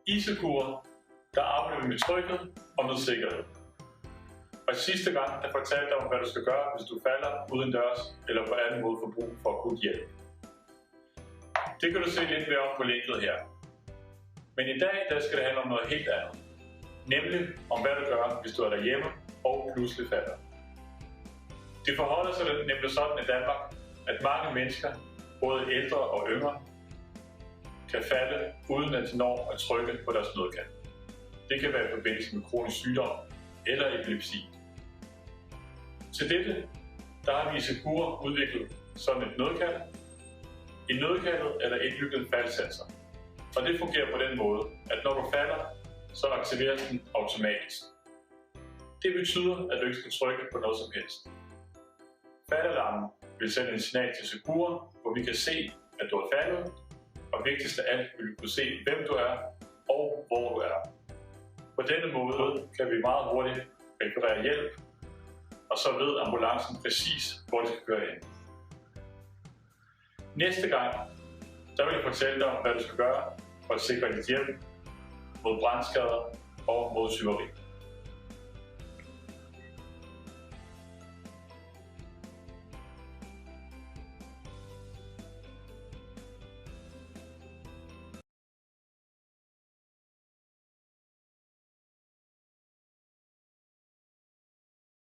I Secure, der arbejder vi med tryghed og med sikkerhed. Og sidste gang, der fortalte jeg om, hvad du skal gøre, hvis du falder uden dørs eller på anden måde får brug for akut hjælp. Det kan du se lidt mere om på linket her. Men i dag, der skal det handle om noget helt andet. Nemlig om, hvad du gør, hvis du er derhjemme og pludselig falder. Det forholder sig nemlig sådan i Danmark, at mange mennesker, både ældre og yngre, kan falde, uden at de når at trykke på deres nødkald. Det kan være i forbindelse med kronisk sygdom eller epilepsi. Til dette, der har vi i Secure udviklet sådan et nødkald. I nødkaldet er der indbygget en faldsensor, og det fungerer på den måde, at når du falder, så aktiveres den automatisk. Det betyder, at du ikke skal trykke på noget som helst. Faldalarmen vil sende en signal til Secure, hvor vi kan se, at du er faldet, og vigtigst af alt vil vi kunne se, hvem du er og hvor du er. På denne måde kan vi meget hurtigt rekvirere hjælp, og så ved ambulancen præcis, hvor de skal køre hen. Næste gang, der vil jeg fortælle dig om, hvad du skal gøre for at sikre dit hjem mod brandskader og mod tyveri.